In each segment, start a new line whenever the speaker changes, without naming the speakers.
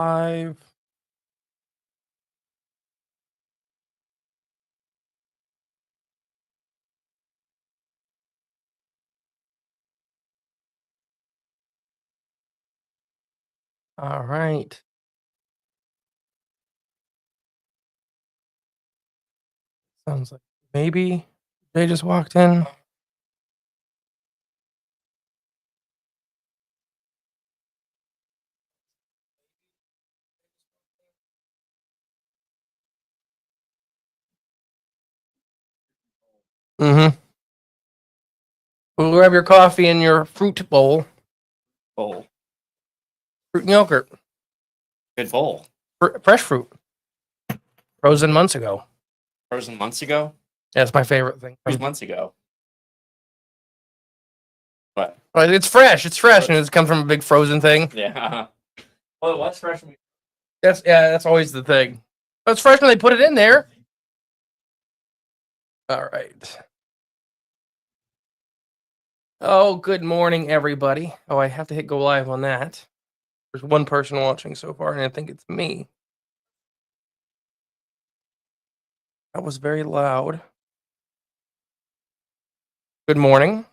Five. All right. Sounds like maybe they just walked in. Mm-hmm. We'll grab your coffee and your fruit bowl.
Bowl.
Fruit and yogurt.
Good bowl.
Fresh fruit. Frozen months ago.
Frozen months ago?
That's my favorite thing.
Who's months ago? What?
Well, it's fresh. It's fresh, and it's come from a big frozen thing.
Yeah. Well, what's fresh?
That's always the thing. But it's fresh when they put it in there. All right. Oh, good morning, everybody. Oh, I have to hit go live on that. There's one person watching so far, and I think it's me. That was very loud. Good morning.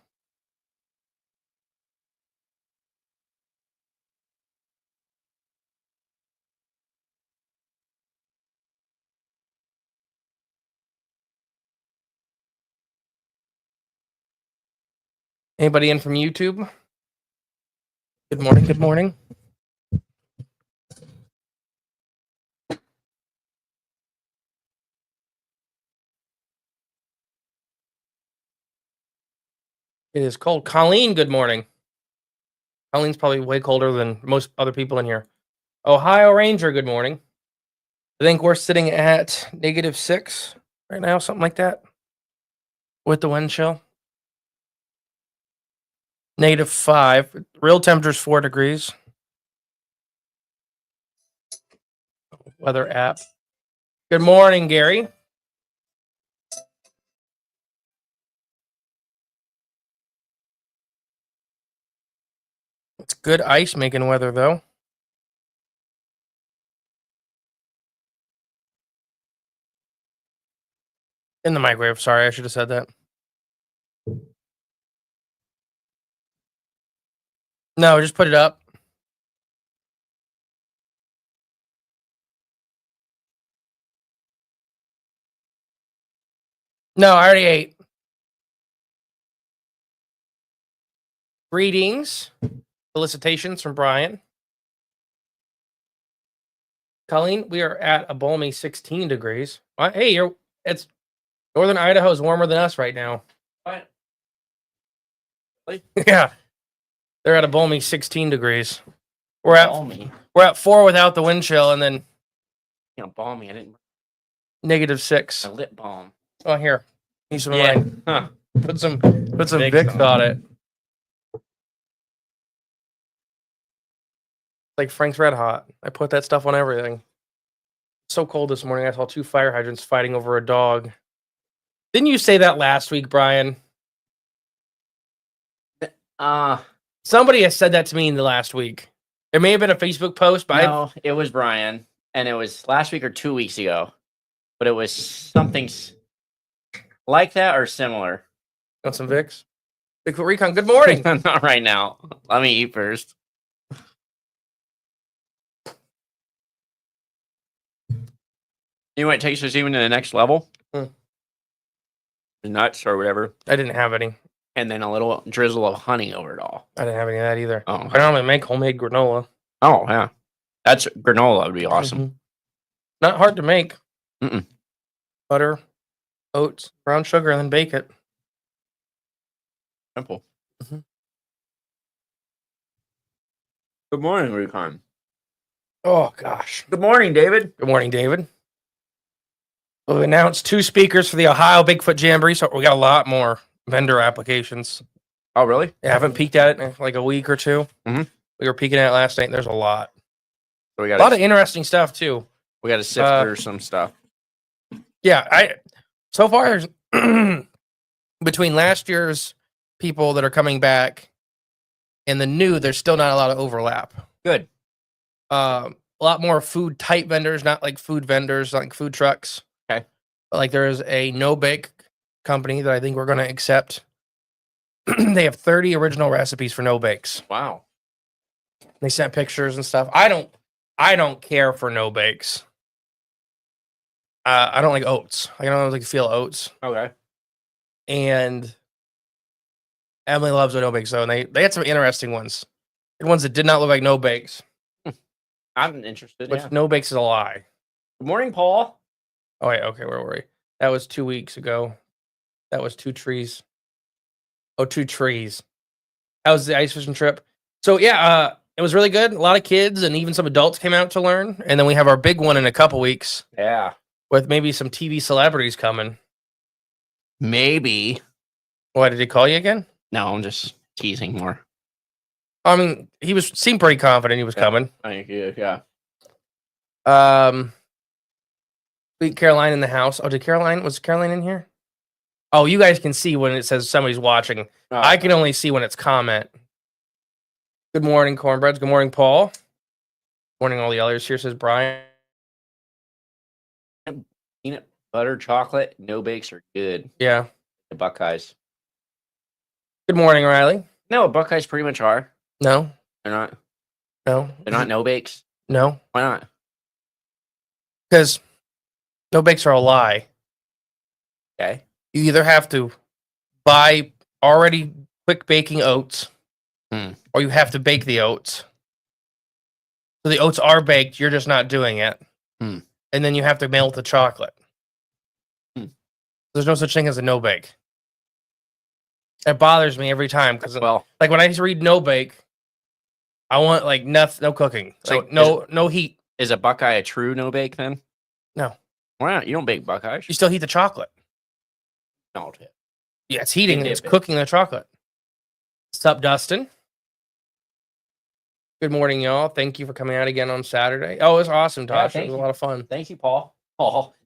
Anybody in from YouTube? Good morning. Good morning. It is cold. Colleen, good morning. Colleen's probably way colder than most other people in here. Ohio Ranger, good morning. I think we're sitting at -6 right now, something like that, with the wind chill. -5. Real temperature's 4 degrees. Weather app. Good morning, Gary. It's good ice making weather, though. In the microwave. Sorry, I should have said that. No, just put it up. No, I already ate. Greetings. Felicitations from Brian. Colleen, we are at a balmy 16 degrees. Hey, it's northern Idaho is warmer than us right now.
What?
Yeah. They're at a balmy 16 degrees. We're
Balmy.
at 4 without the wind chill, and then
Balmy. I didn't.
-6.
A lip balm.
Oh, here. Use some of
Yeah.
mine.
Huh.
Put some Vicks on it. Like Frank's Red Hot. I put that stuff on everything. So cold this morning. I saw 2 fire hydrants fighting over a dog. Didn't you say that last week, Brian? Somebody has said that to me in the last week. It may have been a Facebook post, but
no, it was Brian, and it was last week or 2 weeks ago. But it was something like that or similar.
Want some Vicks? Bigfoot Recon, good morning.
Not right now. Let me eat first. You know what takes us even to the next level? The nuts or whatever.
I didn't have any.
And then a little drizzle of honey over it all.
I didn't have any of that either.
Oh.
I normally make homemade granola.
Oh, yeah. That's granola would be awesome.
Mm-hmm. Not hard to make.
Mm-mm.
Butter, oats, brown sugar, and then bake it.
Simple.
Mm-hmm.
Good morning, Recon.
Oh, gosh.
Good morning, David.
Good morning, David. We've announced 2 speakers for the Ohio Bigfoot Jamboree, so we got a lot more vendor applications.
Oh, really?
I haven't peeked at it in like a week or 2.
Mm-hmm.
We were peeking at it last night, and there's a lot.
So we
got a lot of interesting stuff, too.
We got to sift through some stuff.
Yeah, so far, there's between last year's people that are coming back and the new, there's still not a lot of overlap.
Good.
lot more food type vendors, not like food vendors, like food trucks.
Okay.
But like there is a no bake company that I think we're going to accept. They have 30 original recipes for no bakes.
Wow.
They sent pictures and stuff. I don't care for no bakes. I don't like oats. I don't like feel oats.
Okay.
And Emily loves a no bakes though, and they had some interesting ones. And ones that did not look like no bakes.
I'm interested.
Which
Yeah.
no bakes is a lie.
Good morning, Paul.
Oh wait, okay, where were we? That was 2 weeks ago. That was 2 trees. Oh, 2 trees. That was the ice fishing trip. So yeah, it was really good. A lot of kids and even some adults came out to learn. And then we have our big one in a couple weeks
Yeah.
with maybe some TV celebrities coming.
Maybe.
Why did he call you again?
No, I'm just teasing more.
I mean, he seemed pretty confident he was coming.
Thank you. Yeah.
Sweet Caroline in the house. Oh, was Caroline in here? Oh, you guys can see when it says somebody's watching.
Oh,
I can only see when it's comment. Good morning, Cornbreads. Good morning, Paul. Morning, all the others. Here says Brian.
peanut butter chocolate. No bakes are good.
Yeah.
The Buckeyes.
Good morning, Riley.
No, Buckeyes pretty much are.
No.
They're not.
No.
They're not no bakes.
No.
Why not?
Because no bakes are a lie.
Okay.
You either have to buy already quick baking oats, or you have to bake the oats. So the oats are baked, you're just not doing it. And then you have to melt the chocolate. There's no such thing as a no bake. It bothers me every time because, like, when I read no bake, I want like no cooking,
So
like no heat.
Is a Buckeye a true no bake then?
No.
Why not? You don't bake Buckeyes.
You still heat the chocolate.
No.
Yeah, it's heating. It's cooking the chocolate. What's up, Dustin? Good morning, y'all. Thank you for coming out again on Saturday. Oh, it was awesome, Tosh. It was a lot of fun.
Thank you, Paul.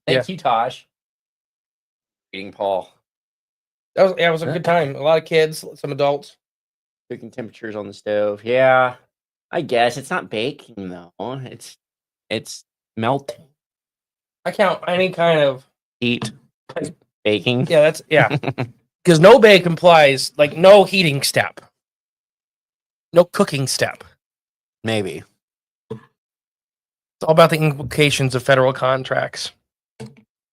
Thank you, Tosh. Eating Paul.
It was a good time. A lot of kids, some adults.
Cooking temperatures on the stove. Yeah, I guess it's not baking though. It's melting.
I count any kind of
heat baking.
Yeah, because no bake implies like no heating step, no cooking step.
Maybe
it's all about the implications of federal contracts.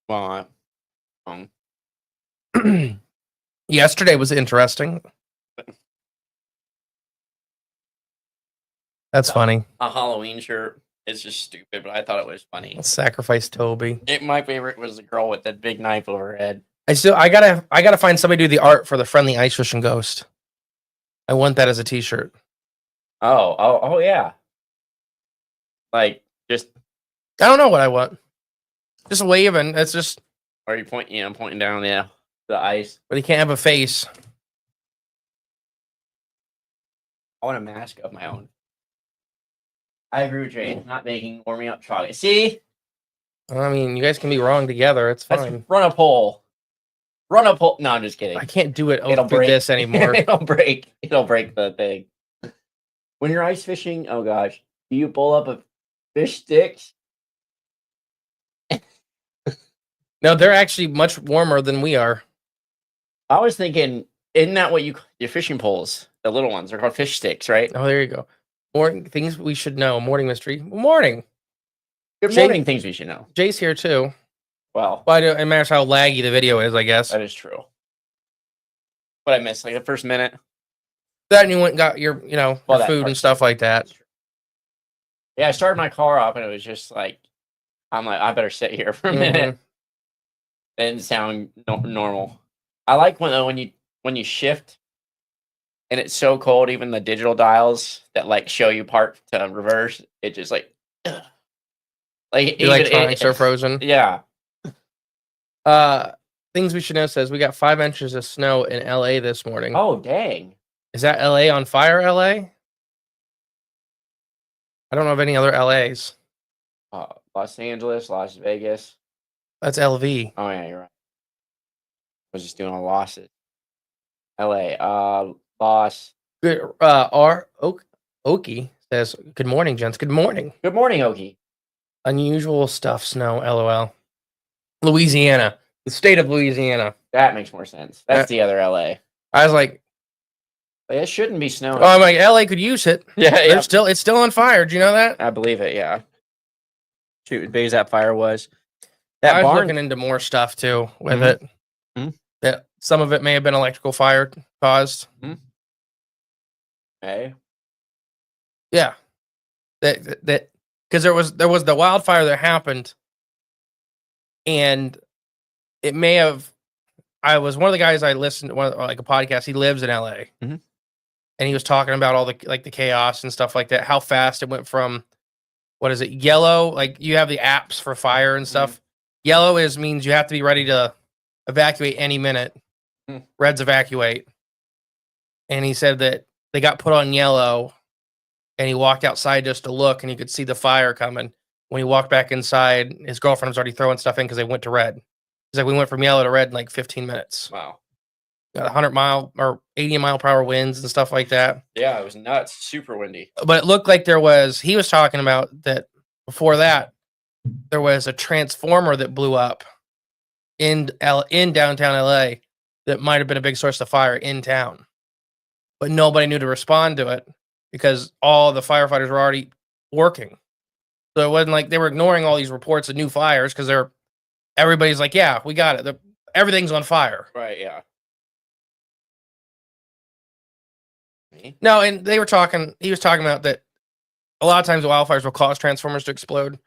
Well,
yesterday was interesting. That's funny.
A Halloween shirt is just stupid, but I thought it was funny.
Let's sacrifice Toby.
My favorite was the girl with the big knife over her head.
I gotta find somebody to do the art for the friendly ice fishing ghost. I want that as a t-shirt.
Oh yeah. Like just
I don't know what I want. Just waving. It's just.
Are you pointing down the ice?
But he can't have a face.
I want a mask of my own. I agree with Jay. Not making warming up chocolate. See?
I mean, you guys can be wrong together. It's fine.
Let's run a poll. Run a poll. No, I'm just kidding.
I can't do it over this anymore.
It'll break the thing. When you're ice fishing, oh gosh, do you pull up a fish sticks?
No, they're actually much warmer than we are.
I was thinking, isn't that what your fishing poles, the little ones, they're called fish sticks, right?
Oh, there you go. Morning things we should know. Morning mystery. Morning.
Good morning. Things we should know.
Jay's here too.
Well,
it matters how laggy the video is, I guess.
That is true. But I missed like the first minute.
Then you went and got your, your food and stuff like that.
Yeah, I started my car up and it was just like, I'm like, I better sit here for a minute. It didn't sound normal. I like when you shift and it's so cold, even the digital dials that like show you park to reverse, it just like
the electronics are frozen.
Yeah.
Things we should know says we got 5 inches of snow in LA this morning.
Oh dang.
Is that LA on fire, LA? I don't know of any other LAs.
Los Angeles, Las Vegas.
That's LV.
Oh yeah, you're right. I was just doing all losses. LA, loss.
Good. Okie Says, good morning, gents. Good morning.
Good morning, Okie.
Unusual stuff, snow, LOL. Louisiana. The state of Louisiana.
That makes more sense. That's the other LA.
I was like,
it shouldn't be snowing.
oh, I'm like, LA could use it.
Yeah.
It's still on fire. Do you know that?
I believe it, yeah. Shoot, as big as that fire was.
I was looking into more stuff too with it.
Mhm.
Yeah, some of it may have been electrical fire caused.
Okay.
Yeah, that because there was the wildfire that happened, and it may have. I was one of the guys I listened to like a podcast. He lives in LA, and he was talking about all the the chaos and stuff like that. How fast it went from what is it, yellow? Like you have the apps for fire and stuff. Yellow means you have to be ready to evacuate any minute. Red's evacuate. And he said that they got put on yellow, and he walked outside just to look, and he could see the fire coming. When he walked back inside, his girlfriend was already throwing stuff in because they went to red. He's like, we went from yellow to red in like 15 minutes.
Wow.
Got 100 mile or 80 mile per hour winds and stuff like that.
Yeah, it was nuts. Super windy.
But it looked like he was talking about that before that, there was a transformer that blew up in downtown LA that might have been a big source of fire in town. But nobody knew to respond to it because all the firefighters were already working. So it wasn't like they were ignoring all these reports of new fires because everybody's like, yeah, we got it. Everything's on fire.
Right, yeah.
No, and he was talking about that a lot of times wildfires will cause transformers to explode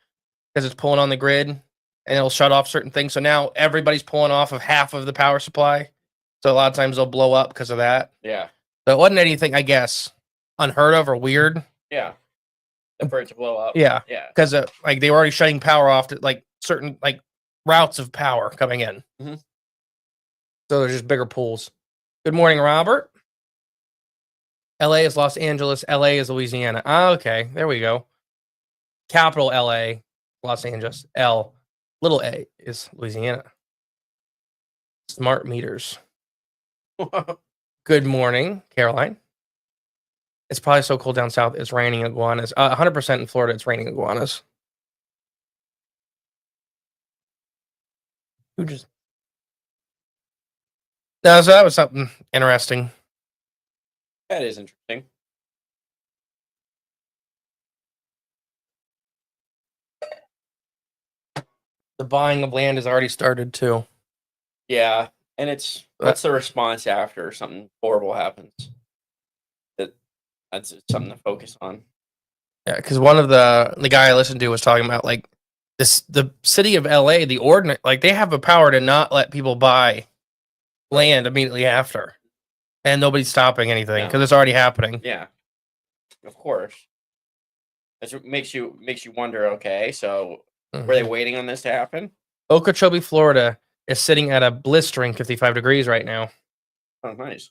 because it's pulling on the grid and it'll shut off certain things. So now everybody's pulling off of half of the power supply. So a lot of times they'll blow up because of that.
Yeah.
So it wasn't anything, I guess, unheard of or weird.
Yeah. For it to blow up.
Yeah.
Yeah.
Because they were already shutting power off to certain routes of power coming in.
So
there's just bigger pools. Good morning, Robert. LA is Los Angeles. LA is Louisiana. Okay, there we go. Capital LA, Los Angeles. Little a is Louisiana. Smart meters. Good morning, Caroline. It's probably so cold down south. It's raining iguanas. 100% in Florida, it's raining iguanas. So that was something interesting.
That is interesting.
The buying of land has already started too.
Yeah, and what's the response after something horrible happens? That's something to focus on.
Yeah, because one of the guy I listened to was talking about the city of LA, the ordinance, they have a power to not let people buy land immediately after, and nobody's stopping anything because it's already happening.
Yeah, of course. It makes you wonder. Okay, so were they waiting on this to happen?
Okeechobee, Florida, is sitting at a blistering 55 degrees right now.
Oh, nice.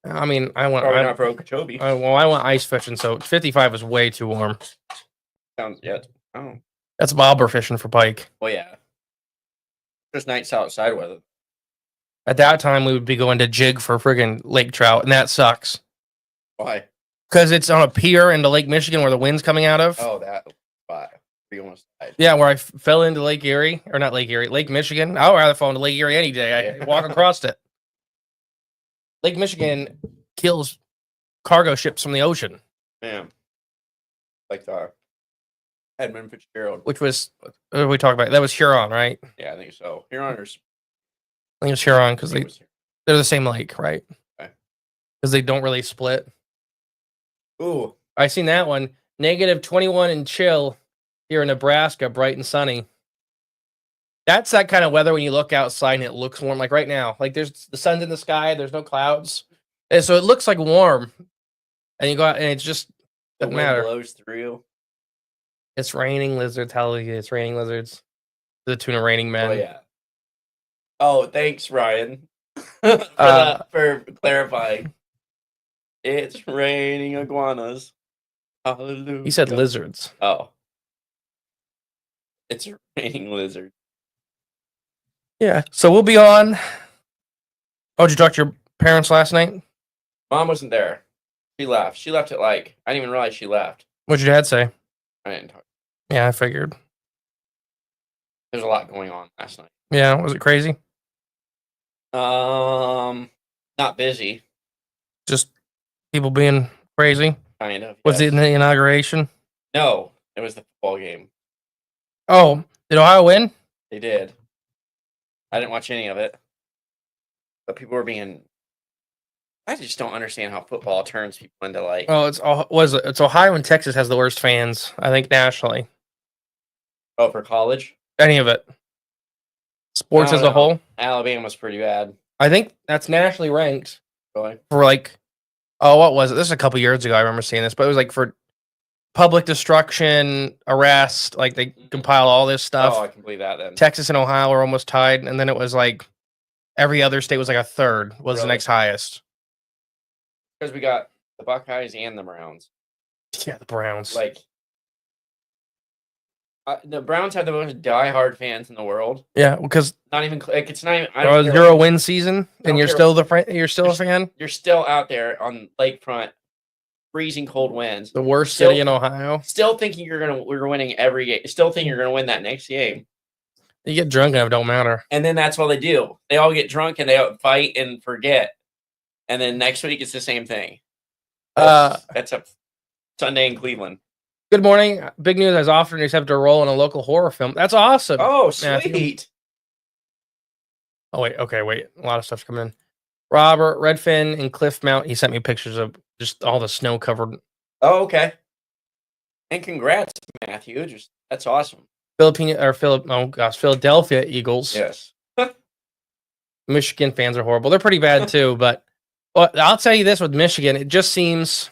I mean, I want
probably not for Okeechobee.
I went ice fishing, so 55 is way too warm.
Sounds Oh,
that's bobber fishing for pike.
Well, yeah. Just nights outside weather.
At that time, we would be going to jig for friggin' lake trout, and that sucks.
Why?
Because it's on a pier into Lake Michigan where the wind's coming out of.
Oh, that spot. You almost died.
Yeah, where I fell into Lake Erie, or not Lake Erie, Lake Michigan. I would rather fall into Lake Erie any day. I walk across it. Lake Michigan kills cargo ships from the ocean.
Yeah. Like the Edmund Fitzgerald.
Which was, what did we talk about? That was Huron, right?
Yeah, I think so. Huroners.
I think it was Huron because they're the same lake, right?
Okay.
Because they don't really split.
Ooh.
I seen that one. -21 and chill here in Nebraska, bright and sunny. That's that kind of weather when you look outside and it looks warm. Like right now, there's the sun's in the sky, there's no clouds, and so it looks like warm. And you go out and it's just doesn't matter.
Blows through.
It's raining lizards. Hallelujah! It's raining lizards. To the tune of raining men.
Oh yeah. Oh, thanks, Ryan, for clarifying. It's raining iguanas. Hallelujah.
He said lizards.
Oh. It's raining lizards.
Yeah. So we'll be on. Oh, did you talk to your parents last night?
Mom wasn't there. She left. She left at like I didn't even realize she left.
What'd your dad say?
I didn't talk.
Yeah, I figured.
There's a lot going on last night.
Yeah, was it crazy?
Not busy.
Just people being crazy.
Kind of.
Was it in the inauguration?
No, it was the football game.
Oh, did Ohio win?
They did. I didn't watch any of it, but people were being. I just don't understand how football turns people into like.
Oh, it's Ohio and Texas has the worst fans, I think, nationally.
Oh, for college?
Any of it. Sports as a whole.
Alabama's pretty bad.
I think that's nationally ranked
Really?
for like, oh, what was it? This is a couple years ago. I remember seeing this, but it was like for public destruction, arrest. Like they compile all this stuff.
Oh, I can believe that then.
Texas and Ohio are almost tied, and then it was like every other state was like a third was the next highest.
Because we got the Buckeyes and the Browns.
Yeah, the Browns.
Like the Browns have the most diehard fans in the world.
Yeah, because
not even like it's not even. I don't care,
0-win season, and you're still a fan.
You're still out there on lakefront, freezing cold winds.
The worst city in Ohio.
Still thinking we're winning every game. Still thinking you're gonna win that next game.
You get drunk and it don't matter.
And then that's all they do. They all get drunk and they fight and forget. And then next week it's the same thing. That's a Sunday in Cleveland.
Good morning. Big news. As often accepted a role in a local horror film. That's awesome.
Oh, sweet.
Oh, wait. Okay, wait. A lot of stuff's coming in. Robert, Redfin, and Cliff Mount. He sent me pictures of just all the snow covered.
Oh, okay. And congrats, Matthew. That's awesome.
Philadelphia Eagles.
Yes.
Michigan fans are horrible. They're pretty bad too, but I'll tell you this with Michigan, it just seems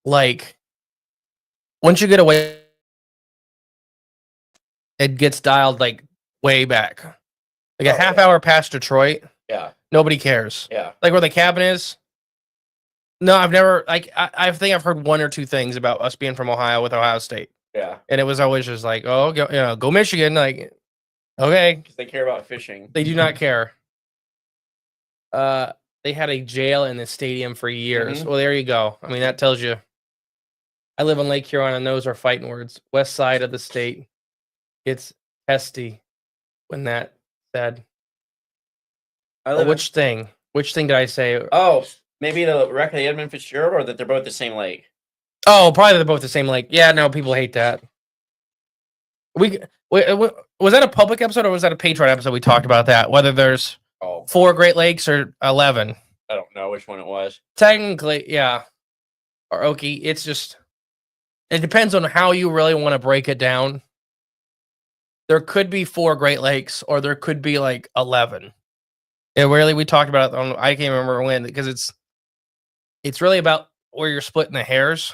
like once you get away, it gets dialed like way back. Like a half hour past Detroit.
Yeah.
Nobody cares.
Yeah.
Like where the cabin is. No, I've never I think I've heard one or two things about us being from Ohio with Ohio State.
Yeah.
And it was always just like, oh, go Michigan. Like, okay.
Because they care about fishing.
They do not care. They had a jail in the stadium for years.
Mm-hmm.
Well, there you go. I mean, that tells you. I live on Lake Huron, and those are fighting words. West side of the state. It's testy when that said. Which thing? Which thing did I say?
Oh, maybe the wreck of the Edmund Fitzgerald, or that they're both the same lake.
Oh, probably they're both the same lake. Yeah, no, people hate that. Was that a public episode or was that a Patreon episode? We talked about that. Whether there's 4 Great Lakes or 11.
I don't know which one it was.
Technically, yeah. Or Okie. It's just. It depends on how you really want to break it down. There could be 4 Great Lakes, or there could be like 11. And really, we talked about it on. I can't remember when, because it's really about where you're splitting the hairs.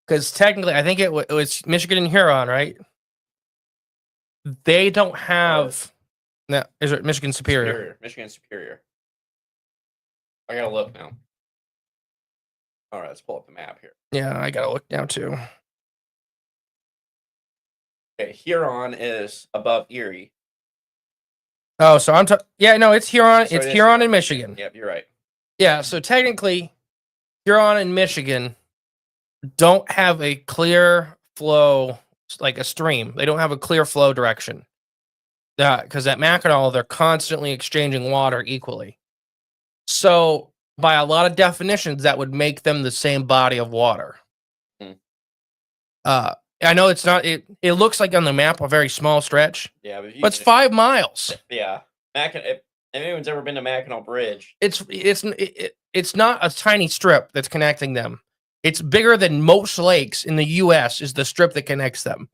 Because technically, I think it was Michigan and Huron, right? They don't have. No, is it Michigan Superior?
Michigan Superior. I gotta look now. All right, let's pull up the map here.
Yeah, I gotta look now too.
Okay, Huron is above Erie.
Oh, so yeah, no, it's Huron. So it's Huron and Michigan.
Yep, you're right.
Yeah, so technically, Huron and Michigan don't have a clear flow, like a stream. They don't have a clear flow direction. Because at Mackinac, they're constantly exchanging water equally. So, by a lot of definitions, that would make them the same body of water. I know it's not. It looks like on the map a very small stretch.
Yeah,
but it's 5 miles.
Yeah, if anyone's ever been to Mackinac Bridge,
it's not a tiny strip that's connecting them. It's bigger than most lakes in the U.S. is the strip that connects them.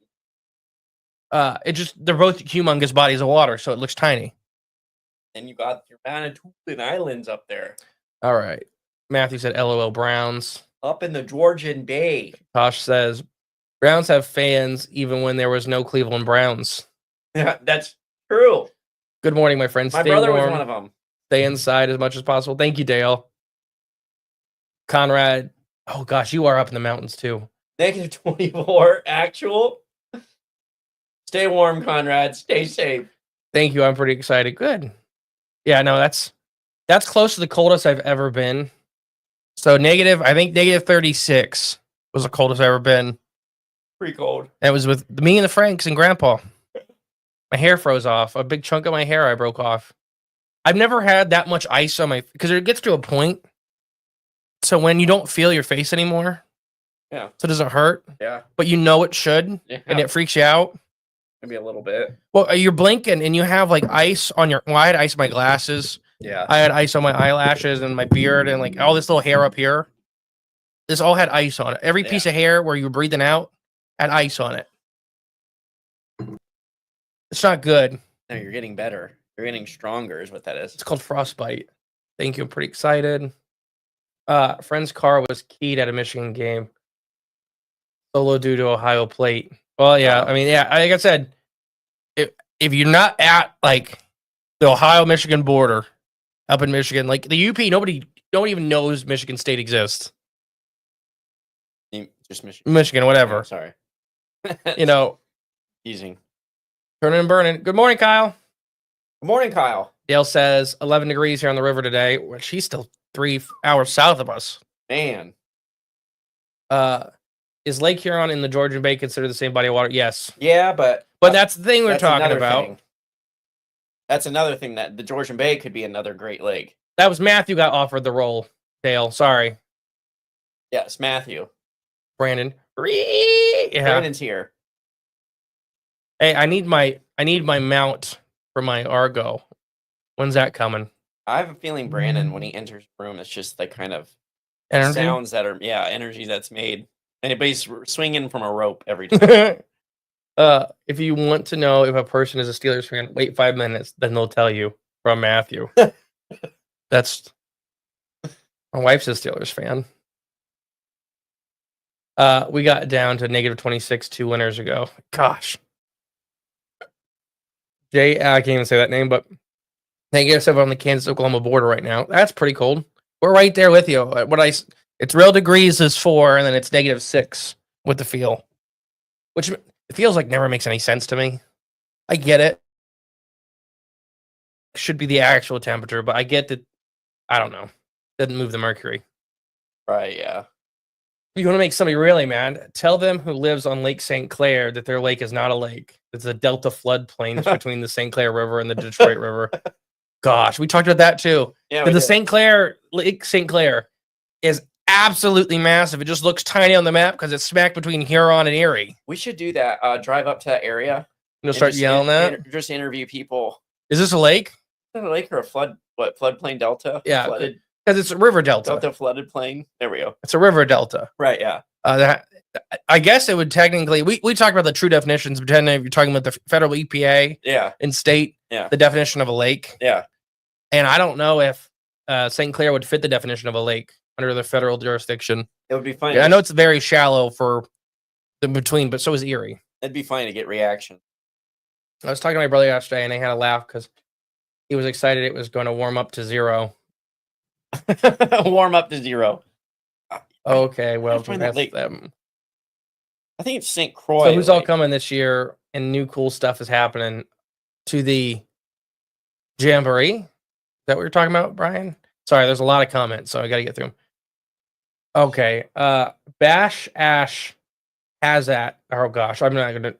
They're both humongous bodies of water, so it looks tiny.
And you got your Manitoulin Islands up there.
All right. Matthew said, LOL Browns.
Up in the Georgian Bay.
Tosh says, Browns have fans even when there was no Cleveland Browns.
Yeah, that's true.
Good morning, my friends.
My brother was one of them.
Stay inside as much as possible. Thank you, Dale. Conrad. Oh, gosh, you are up in the mountains, too.
-24 actual. Stay warm, Conrad. Stay safe.
Thank you. I'm pretty excited. Good. Yeah, no, that's close to the coldest I've ever been. So I think negative 36 was the coldest I've ever been.
Pretty cold.
That was with me and the Franks and Grandpa. My hair froze off. A big chunk of my hair I broke off. I've never had that much ice on my, because it gets to a point. So when you don't feel your face anymore,
yeah,
so it doesn't hurt.
Yeah,
but you know it should, and it freaks you out.
Maybe a little bit.
Well, you're blinking and you have like ice on your. Well, I had ice on my glasses.
Yeah,
I had ice on my eyelashes and my beard and like all this little hair up here. This all had ice on it. Every piece of hair where you were breathing out had ice on it. It's not good.
No, you're getting better. You're getting stronger, is what that is.
It's called frostbite. Thank you. I'm pretty excited. Friend's car was keyed at a Michigan game. Solo due to Ohio plate. Well, yeah. I mean, yeah. Like I said, if you're not at like the Ohio-Michigan border up in Michigan, like the UP, nobody even knows Michigan State exists.
Just Michigan.
Michigan, whatever.
Oh, sorry.
You know.
Easing.
Turning and burning. Good morning, Kyle.
Good morning, Kyle.
Dale says 11 degrees here on the river today. Well, she's still 3 hours south of us.
Man.
Is Lake Huron and the Georgian Bay considered the same body of water? Yes.
Yeah, but
that's the thing we're talking about.
Thing. That's another thing, that the Georgian Bay could be another Great Lake.
That was Matthew got offered the role. Dale, sorry.
Yes, Matthew.
Brandon. Yeah.
Brandon's here.
Hey, I need my mount for my Argo. When's that coming?
I have a feeling Brandon, when he enters the room, it's just like kind of
energy?
Sounds that are energy that's made. Anybody's swinging from a rope every time.
If you want to know if a person is a Steelers fan, wait 5 minutes, then they'll tell you. From Matthew. That's my wife's a Steelers fan. We got down to negative 26 2 winters ago. Gosh. I can't even say that name, but they get us up on the Kansas-Oklahoma border right now. That's pretty cold. We're right there with you. It's real degrees is 4, and then it's negative 6 with the feel. Which it feels like never makes any sense to me. I get it. Should be the actual temperature, but I get that, I don't know. Doesn't move the mercury.
Right, yeah.
If you want to make somebody really mad, tell them who lives on Lake St. Clair that their lake is not a lake. It's a delta floodplain between the St. Clair River and the Detroit River. Gosh, we talked about that too. Yeah, the St. Clair, Lake St. Clair is absolutely massive. It just looks tiny on the map because it's smack between Huron and Erie.
We should do that. Drive up to that area.
You'll start yelling that?
Just interview people.
Is this a lake?
Is it a lake or a floodplain delta?
Yeah. Because it's a river delta.
Delta flooded plain. There we go.
It's a river delta.
Right, yeah.
I guess it would technically, we talked about the true definitions, pretending if you're talking about the federal EPA and state, the definition of a lake.
Yeah.
And I don't know if St. Clair would fit the definition of a lake under the federal jurisdiction.
It would be fine.
I know it's very shallow for the between, but so is Erie.
It'd be fine to get reaction.
I was talking to my brother yesterday, and I had a laugh because he was excited it was going to warm up to 0.
Warm up to 0.
Okay, well, that's them.
I think it's St. Croix.
So who's all coming this year, and new cool stuff is happening to the Jamboree? Is that what you're talking about, Brian? Sorry, there's a lot of comments, so I got to get through them. Okay, Bash Ash has that. Oh gosh, I'm not gonna.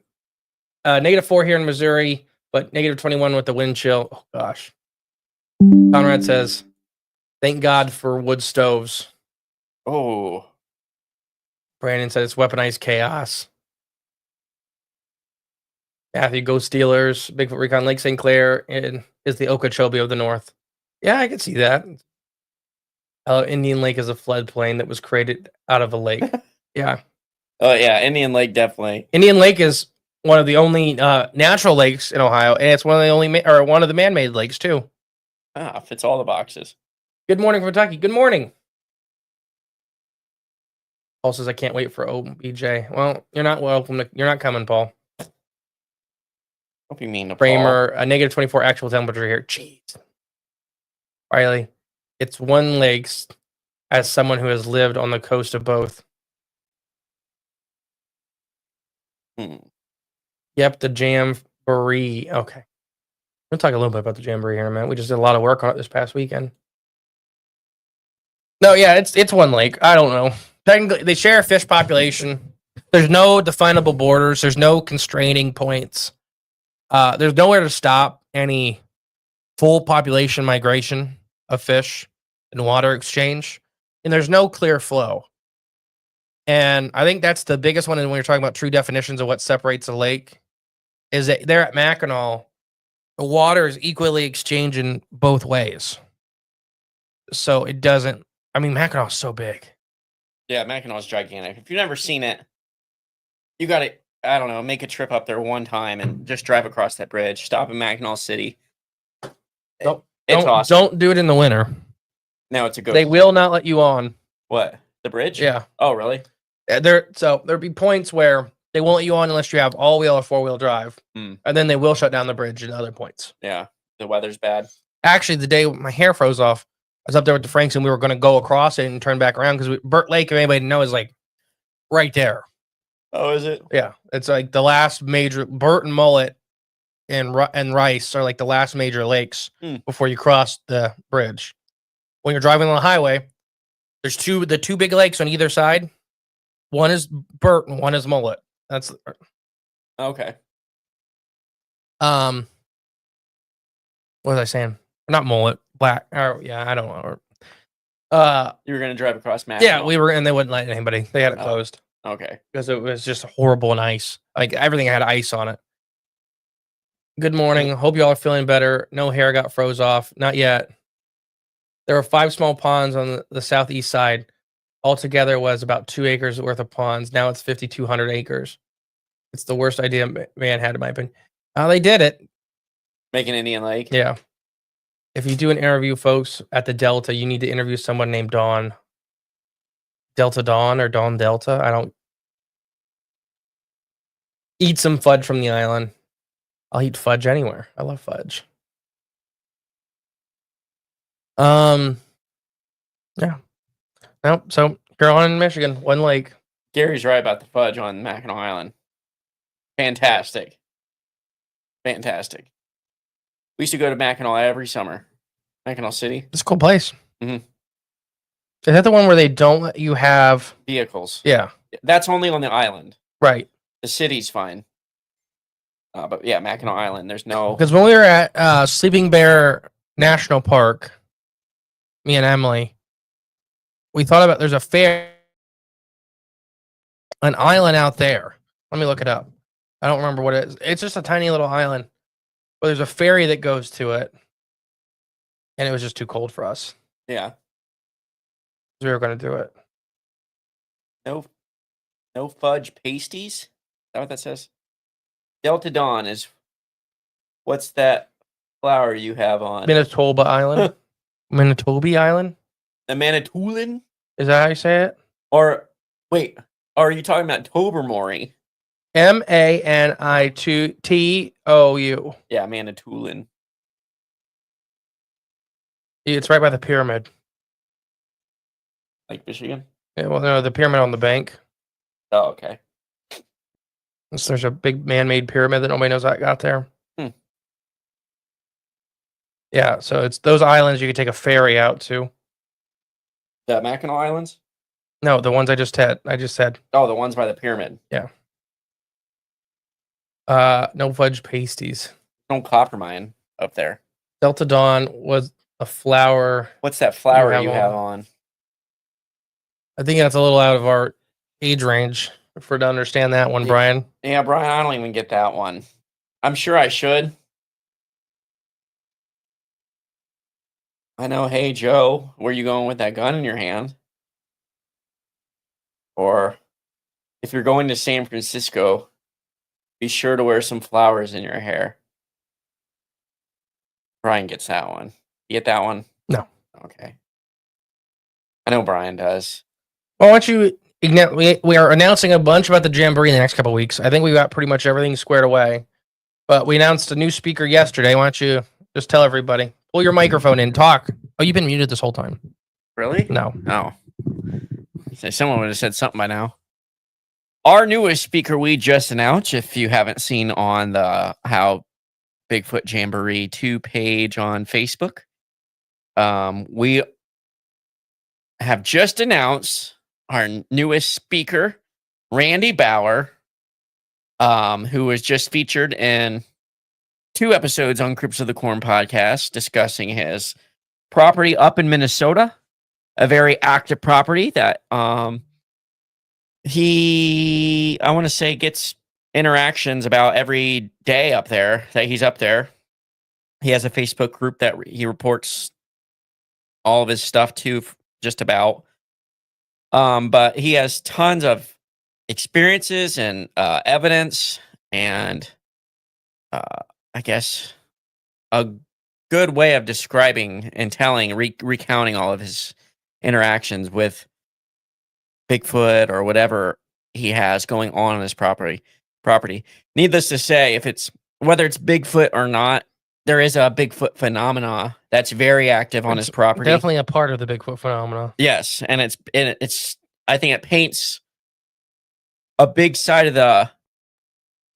Negative 4 here in Missouri, but negative 21 with the wind chill. Oh gosh. Conrad says, "Thank God for wood stoves."
Oh.
Brandon said it's weaponized chaos. Matthew, go Steelers. Bigfoot Recon Lake St. Clair is the Okeechobee of the North. Yeah, I can see that. Indian Lake is a floodplain that was created out of a lake. Yeah.
Oh, yeah. Indian Lake, definitely.
Indian Lake is one of the only natural lakes in Ohio, and it's one of the only one of the man-made lakes too.
Ah, fits all the boxes.
Good morning, Kentucky. Good morning. Paul says I can't wait for OBJ. Well, you're not welcome. You're not coming, Paul.
Hope you mean to
Bramer, a negative 24 actual temperature here. Jeez. Riley, it's one lakes as someone who has lived on the coast of both. Yep, the Jamboree. Okay. We'll talk a little bit about the Jamboree here in a minute. We just did a lot of work on it this past weekend. No, yeah, it's one lake. I don't know. Technically, they share a fish population. There's no definable borders. There's no constraining points. There's nowhere to stop any full population migration of fish and water exchange, and there's no clear flow. And I think that's the biggest one. And when you're talking about true definitions of what separates a lake, is that there at Mackinac, the water is equally exchanging both ways. So it doesn't. I mean, Mackinac's so big.
Yeah, Mackinac's gigantic. If you've never seen it, you got to, I don't know, make a trip up there one time and just drive across that bridge. Stop in Mackinac City. It's awesome.
Don't do it in the winter.
No, it's a good.
They will not let you on.
What? The bridge?
Yeah.
Oh, really?
There'll be points where they won't let you on unless you have all-wheel or four-wheel drive, and then they will shut down the bridge at other points.
Yeah, the weather's bad.
Actually, the day my hair froze off, I was up there with the Franks, and we were going to go across it and turn back around because Burt Lake, if anybody knows, is like right there.
Oh, is it?
Yeah, it's like the last major. Burt and Mullet and Rice are like the last major lakes before you cross the bridge. When you're driving on the highway, there's the two big lakes on either side. One is Burt and one is Mullet. That's
okay.
What was I saying? Not Mullet, Black. Oh, yeah, I don't know.
You were gonna drive across Mackinac.
Yeah, we were, and they wouldn't let anybody. They had it closed.
Okay,
because it was just horrible and ice. Like everything had ice on it. Good morning. Hope y'all are feeling better. No hair got froze off. Not yet. There were 5 small ponds on the southeast side. Altogether was about 2 acres worth of ponds. Now it's 5,200 acres. It's the worst idea man had, in my opinion. They did it.
Make an Indian Lake.
Yeah. If you do an interview, folks, at the Delta, you need to interview someone named Dawn. Delta Dawn or Dawn Delta. I don't. Eat some fudge from the island. I'll eat fudge anywhere. I love fudge. Yeah. Nope. So Carolina and Michigan, one lake.
Gary's right about the fudge on Mackinac Island. Fantastic. Fantastic. We used to go to Mackinac every summer. Mackinac City.
It's a cool place.
Mm-hmm.
Is that the one where they don't let you have
vehicles?
Yeah.
That's only on the island.
Right.
The city's fine. But yeah, Mackinac Island, there's no...
Because when we were at Sleeping Bear National Park, me and Emily, we thought about there's an island out there. Let me look it up. I don't remember what it is. It's just a tiny little island. But there's a ferry that goes to it. And it was just too cold for us.
Yeah.
We were going to do it.
No fudge pasties? Is that what that says? Delta Dawn is... What's that flower you have on?
Manitoba Island. Manitoba Island?
The Manitoulin?
Is that how you say it?
Or, wait, are you talking about Tobermory?
Manitou.
Yeah, Manitoulin.
It's right by the pyramid.
Like Michigan?
Yeah, well, no, the pyramid on the bank.
Oh, okay.
So there's a big man-made pyramid that nobody knows how it got there. Yeah, so it's those islands you could take a ferry out to.
The Mackinac Islands?
No, the ones I just said.
Oh, the ones by the pyramid.
Yeah. No fudge pasties.
No copper mine up there.
Delta Dawn was a flower.
What's that flower you have on?
I think that's a little out of our age range for to understand that one, Brian.
Yeah, Brian, I don't even get that one. I'm sure I should. I know, hey, Joe, where you going with that gun in your hand? Or if you're going to San Francisco, be sure to wear some flowers in your hair. Brian gets that one. You get that one?
No.
Okay. I know Brian does.
Well, why don't you... We are announcing a bunch about the Jamboree in the next couple of weeks. I think we got pretty much everything squared away. But we announced a new speaker yesterday. Why don't you just tell everybody? Pull your microphone in. Talk. Oh, you've been muted this whole time.
Really?
No.
Oh. Someone would have said something by now. Our newest speaker we just announced, if you haven't seen on the How Bigfoot Jamboree 2 page on Facebook, we have just announced our newest speaker, Randy Bauer, who was just featured in 2 episodes on Cryptids of the Corn podcast discussing his property up in Minnesota, a very active property that he, I want to say, gets interactions about every day up there that he's up there. He has a Facebook group that he reports all of his stuff to, just about. But he has tons of experiences and evidence, and I guess a good way of describing and telling, recounting all of his interactions with Bigfoot or whatever he has going on his property. Needless to say, whether it's Bigfoot or not, there is a Bigfoot phenomena that's very active on his property.
Definitely a part of the Bigfoot phenomena.
Yes, and it's I think it paints a big side of the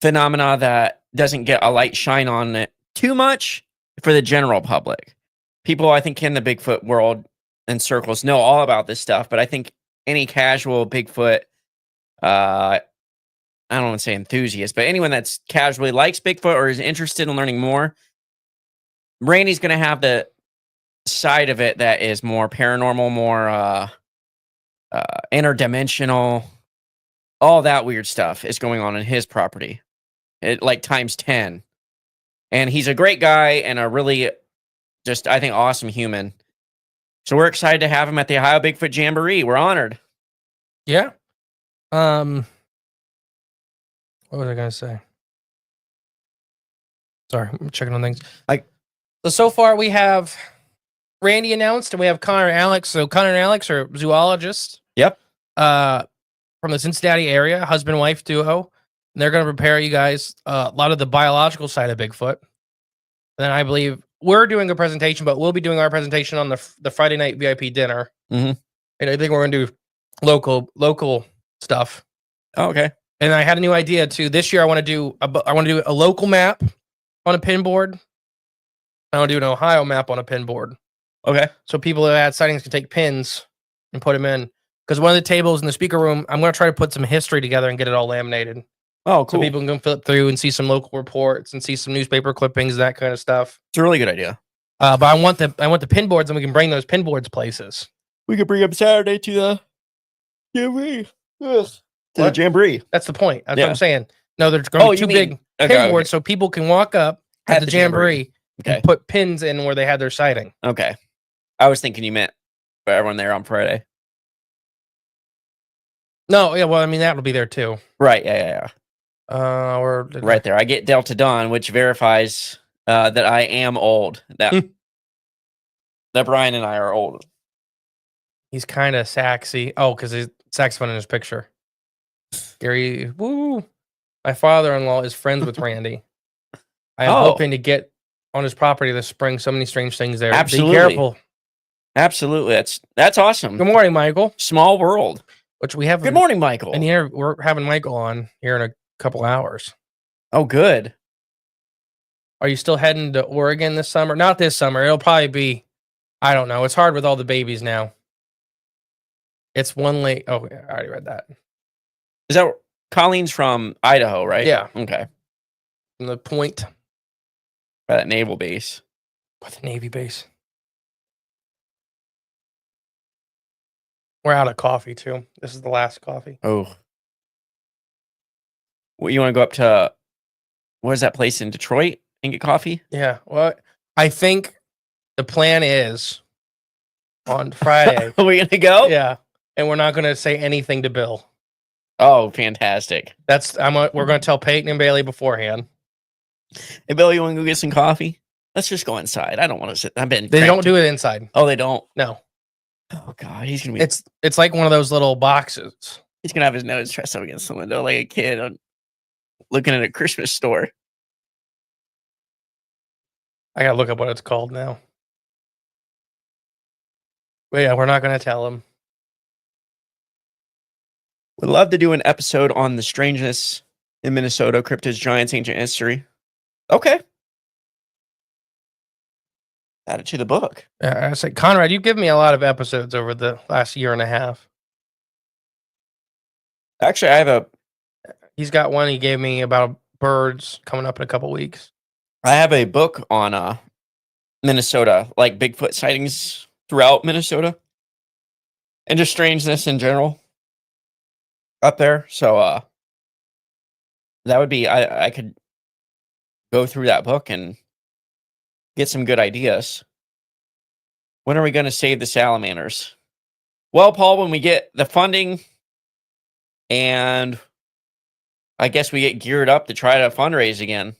phenomena that doesn't get a light shine on it too much for the general public. People, I think, in the Bigfoot world and circles know all about this stuff, but I think any casual Bigfoot, I don't want to say enthusiast, but anyone that's casually likes Bigfoot or is interested in learning more, Randy's going to have the side of it that is more paranormal, more interdimensional. All that weird stuff is going on in his property. It like times 10. And he's a great guy and a really just, I think, awesome human. So we're excited to have him at the Ohio Bigfoot Jamboree. We're honored.
Yeah. What was I going to say? Sorry, I'm checking on things. So far we have Randy announced and we have Connor and Alex. So Connor and Alex are zoologists.
Yep.
From the Cincinnati area, husband-wife duo. And they're going to prepare you guys a lot of the biological side of Bigfoot. Then I believe we're doing a presentation, but we'll be doing our presentation on the Friday night VIP dinner.
Mm-hmm.
And I think we're going to do local stuff.
Oh, okay.
And I had a new idea too. This year I want to do a local map on a pin board. I want to do an Ohio map on a pin board.
Okay.
So people that had sightings can take pins and put them in. Because one of the tables in the speaker room, I'm going to try to put some history together and get it all laminated.
Oh, cool.
So people can flip through and see some local reports and see some newspaper clippings, that kind of stuff.
It's a really good idea.
But I want the pin boards, and we can bring those pin boards places.
We could bring them Saturday to the Jamboree. The Jamboree.
That's the point. That's what I'm saying. No, there's going to be two big pin boards so people can walk up at the Jamboree and put pins in where they had their sighting. Okay.
I was thinking you meant for everyone there on Friday.
No, yeah, well, I mean, that'll be there too.
Right, yeah.
Or
right there. I get Delta Dawn, which verifies that I am old. That Brian and I are old.
He's kind of saxy. Oh, because he's saxophone in his picture. Gary, woo. My father-in-law is friends with Randy. I am hoping to get on his property this spring. So many strange things there.
Absolutely.
Be careful.
Absolutely. That's awesome.
Good morning, Michael.
Small world.
Which we have.
Good morning, Michael.
And here we're having Michael on here in a couple hours.
Oh, good.
Are you still heading to Oregon this summer? Not this summer. It'll probably be, I don't know. It's hard with all the babies now. It's one late. Oh, I already read that.
Is that Colleen's from Idaho, right?
Yeah.
Okay.
From the Point.
By that naval base.
With the Navy base. We're out of coffee, too. This is the last coffee.
Oh. Well, you want to go up to, what is that place in Detroit and get coffee?
Yeah. Well, I think the plan is on Friday.
Are we going to go?
Yeah. And we're not going to say anything to Bill.
Oh, fantastic.
We're going to tell Peyton and Bailey beforehand.
Hey, Bill, you want to go get some coffee? Let's just go inside. I don't want to sit.
They don't do it inside.
Oh, they don't?
No.
Oh, God. He's going to be.
It's like one of those little boxes.
He's going to have his nose pressed up against the window like a kid looking at a Christmas store.
I got to look up what it's called now. But yeah, we're not going to tell him.
Would love to do an episode on the strangeness in Minnesota, cryptids, giants, ancient history. Okay. Add it to the book.
I said, Conrad, you've given me a lot of episodes over the last year and a half.
Actually, I have
He's got one he gave me about birds coming up in a couple weeks.
a book on Minnesota, like Bigfoot sightings throughout Minnesota, and just strangeness in general up there. So that would be I could go through that book and get some good ideas. When are we going to save the salamanders? Well, Paul, when we get the funding, and I guess we get geared up to try to fundraise again.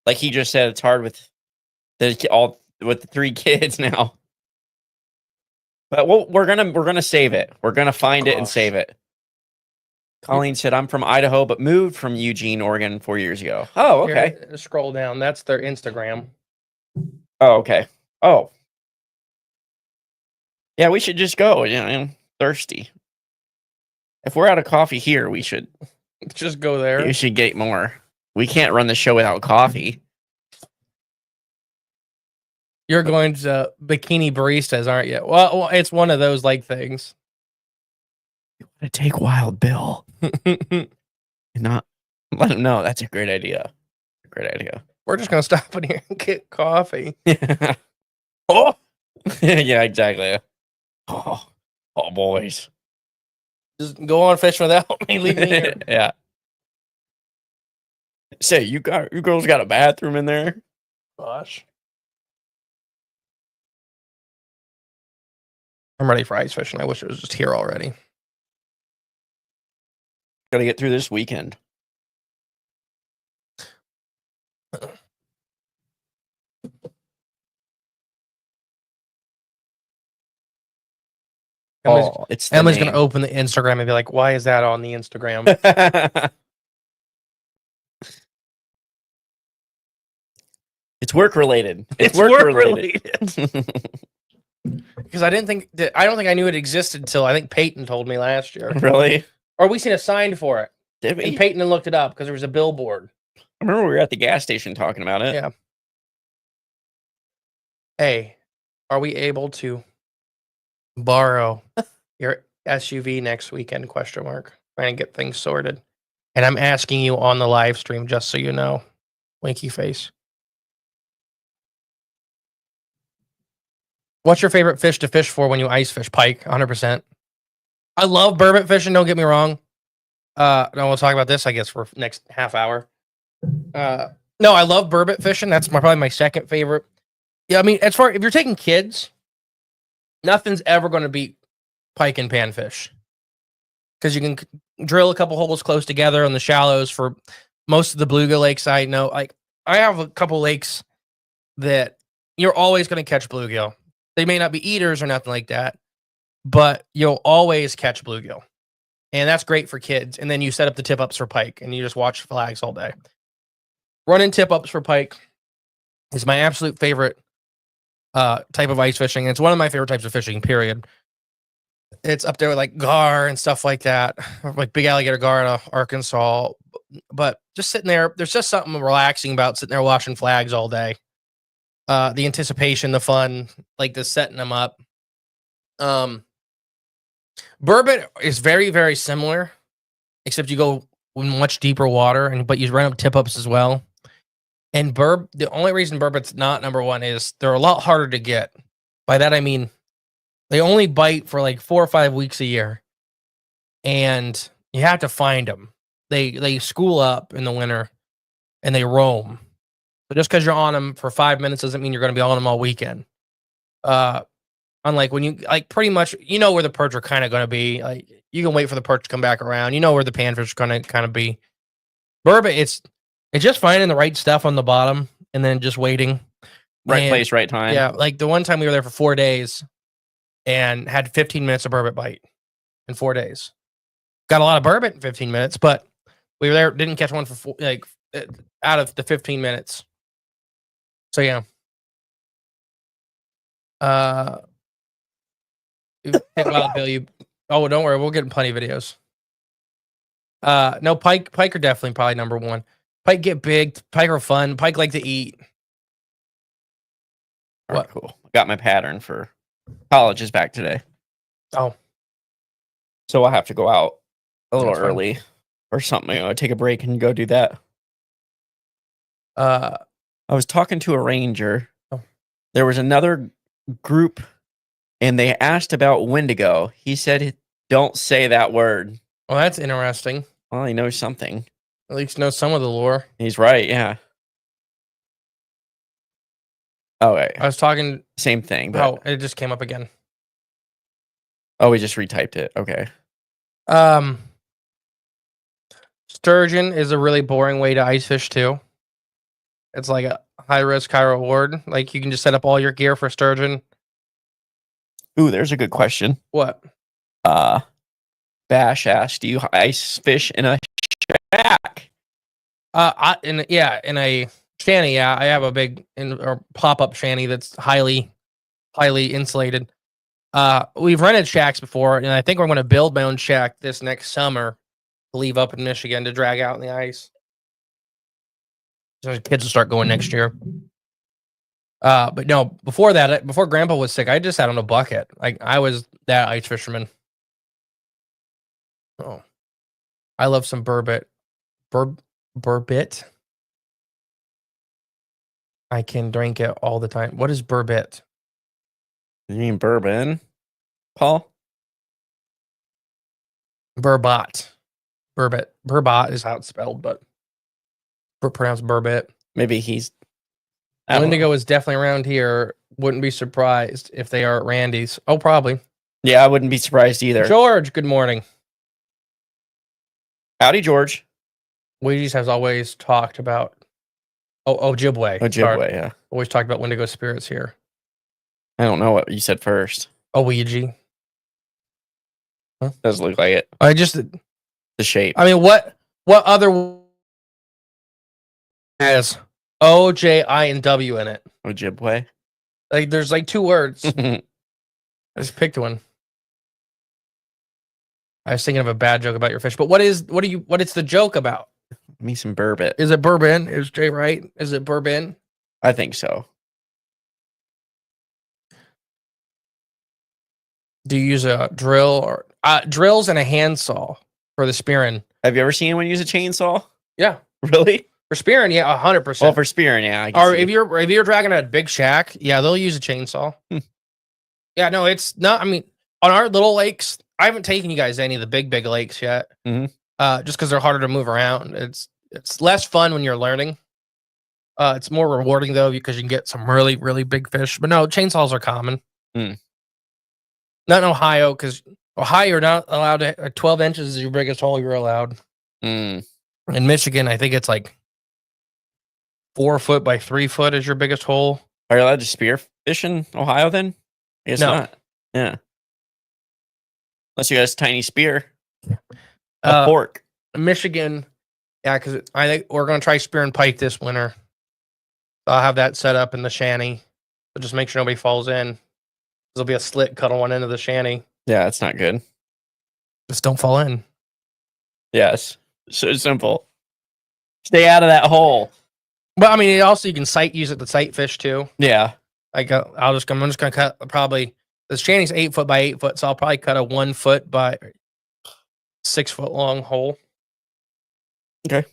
Like he just said, it's hard with the 3 kids now. But we're gonna save it. We're gonna find it and save it. Colleen said, "I'm from Idaho, but moved from Eugene, Oregon 4 years ago." Oh, okay.
Here, scroll down. That's their Instagram.
Oh, okay. Oh, yeah. We should just go. You know, I'm thirsty. If we're out of coffee here, we should
just go there.
We should get more. We can't run the show without coffee.
You're going to bikini baristas, aren't you? Well, it's one of those like things.
You want to take Wild Bill and not let him know. That's a great idea. Great idea.
We're just gonna stop in here and get coffee.
Oh, yeah, exactly. Oh, boys.
Just go on fishing without me. Leave me here.
Yeah. Say, you girls got a bathroom in there?
Gosh. I'm ready for ice fishing. I wish it was just here already.
Gotta get through this weekend.
Emily's gonna open the Instagram and be like, "Why is that on the Instagram?"
It's work related. It's work related.
Because I don't think I knew it existed until I think Peyton told me last year.
Really?
Or we seen a sign for it.
Did we?
And Peyton looked it up because there was a billboard.
I remember we were at the gas station talking about it.
Yeah. Hey, are we able to borrow your SUV next weekend? ? Trying to get things sorted. And I'm asking you on the live stream, just so you know. Winky face. What's your favorite fish to fish for when you ice fish? Pike, 100%. I love burbot fishing, don't get me wrong. No, we'll talk about this, I guess, for next half hour. No, I love burbot fishing. That's probably my second favorite. Yeah, I mean, if you're taking kids, nothing's ever going to beat pike and panfish. Because you can drill a couple holes close together on the shallows for most of the bluegill lakes I know. Like, I have a couple lakes that you're always going to catch bluegill. They may not be eaters or nothing like that, but you'll always catch bluegill. And that's great for kids. And then you set up the tip-ups for pike, and you just watch flags all day. Running tip-ups for pike is my absolute favorite type of ice fishing. It's one of my favorite types of fishing, period. It's up there with like gar and stuff like that, like big alligator gar out of Arkansas. But just sitting there, there's just something relaxing about sitting there watching flags all day. The anticipation, the fun, like the setting them up. Burbot is very, very similar, except you go in much deeper water, but you run up tip-ups as well. And the only reason burbot's not number one is they're a lot harder to get. By that I mean they only bite for like 4 or 5 weeks a year, and you have to find them. They school up in the winter, and they roam. So just because you're on them for 5 minutes doesn't mean you're going to be on them all weekend. Unlike when you pretty much you know where the perch are kind of going to be. Like you can wait for the perch to come back around. You know where the panfish are going to kind of be. Burbot, it's just finding the right stuff on the bottom and then just waiting.
Right place, right time.
Yeah, like the one time we were there for 4 days and had 15 minutes of burbot bite in 4 days. Got a lot of burbot in 15 minutes, but we were there, didn't catch one for out of the 15 minutes. So yeah. Wild Bill, don't worry, we'll get plenty of videos. No, pike are definitely probably number one. Pike get big, pike are fun, pike like to eat.
All right,
What?
cool. Got my pattern for college is back today.
Oh,
So I'll have to go out a little
That's fine.
early or something. Take a break and go do that.
uh,
I was talking to a ranger.
Oh.
There was another group, and they asked about Wendigo. He said, "Don't say that word."
well, that's interesting.
Well, he knows something.
At least know some of the lore.
He's right. Yeah. Oh, wait.
I was talking.
Same thing. But
Oh, it just came up again.
we just retyped it. Okay.
Sturgeon is a really boring way to ice fish too. It's like a high risk, high reward. Like you can just set up all your gear for sturgeon.
Ooh, there's a good question.
What?
Bash asked, "Do you ice fish in a shack?"
In a shanty. Yeah, I have a big or pop up shanty that's highly insulated. We've rented shacks before, and I think we're going to build my own shack this next summer to leave up in Michigan to drag out in the ice. So the kids will start going next year. But no, before that, before Grandpa was sick, I just sat on a bucket. Like I was that ice fisherman. Oh, I love some burbot. Burbot. I can drink it all the time. What is burbot?
You mean bourbon, Paul?
Burbot. Burbot. Burbot is how it's spelled, but pronounced burbot.
Maybe he's. I don't know.
Wendigo is definitely around here. Wouldn't be surprised if they are at Randy's. Oh, probably.
Yeah, I wouldn't be surprised either.
George, good morning.
Howdy, George.
Ouija's has always talked about. Ojibwe.
Ojibwe, yeah.
Always talked about Wendigo spirits here.
I don't know what you said first.
Ouija.
Does look like it.
I just.
The shape.
I mean, what other has O, J, I, and W in it?
Ojibwe.
Like, there's like 2 words.
I
I just picked one. I was thinking of a bad joke about your fish, but what is the joke about?
Me some burbot.
Is it bourbon? Is Jay right? Is it bourbon?
I think so.
Do you use a drill or drills and a handsaw for the spearing?
Have you ever seen anyone use a chainsaw?
Yeah,
Really?
for spearing, yeah, 100%.
Well, for spearing, yeah. I can
Or
see.
if you're dragging a big shack, yeah, they'll use a chainsaw. Yeah, no, it's not. I mean, on our little lakes, I haven't taken you guys to any of the big lakes yet.
Mhm.
Just because they're harder to move around. It's less fun when you're learning. It's more rewarding though because you can get some really big fish. But no, chainsaws are common.
Mm.
Not in Ohio because Ohio you're not allowed to. 12 inches is your biggest hole you're allowed.
Mm.
In Michigan, I think it's like 4 foot by 3 foot is your biggest hole.
Are you allowed to spear fish in Ohio then? I guess
No.
not. Yeah. Unless you got a tiny spear. A fork.
Michigan, yeah, because I think we're gonna try spearing pike this winter. I'll have that set up in the shanty, but just make sure nobody falls in. There'll be a slit cut on one end of the shanty.
Yeah, that's not good.
Just don't fall in.
Yes. So simple. Stay out of that hole.
But I mean, also you can use it to sight fish too.
Yeah.
Like I'm just gonna cut probably the shanty's 8 foot by 8 foot, so I'll probably cut a 1 foot by 6 foot long hole.
Okay.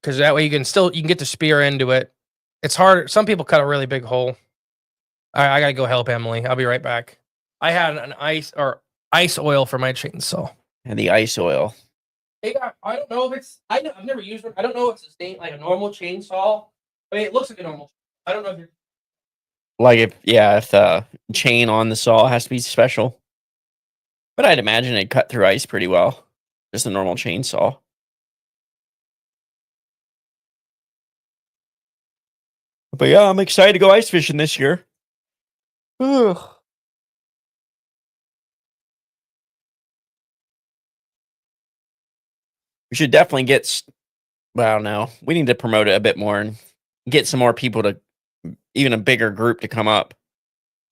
Because that way you can get the spear into it. It's hard. Some people cut a really big hole. All right, I gotta go help Emily. I'll be right back. I had an ice oil for my chainsaw.
And the ice oil.
Hey, I don't know if it's. I've never used one. I don't know if it's like a normal chainsaw. I mean, it looks like a normal. I don't know if you're.
Like if the chain on the saw has to be special. But I'd imagine it'd cut through ice pretty well. Just a normal chainsaw. But yeah, I'm excited to go ice fishing this year. Ugh. We should definitely get. Well, I don't know. We need to promote it a bit more and get some more people to, even a bigger group to come up.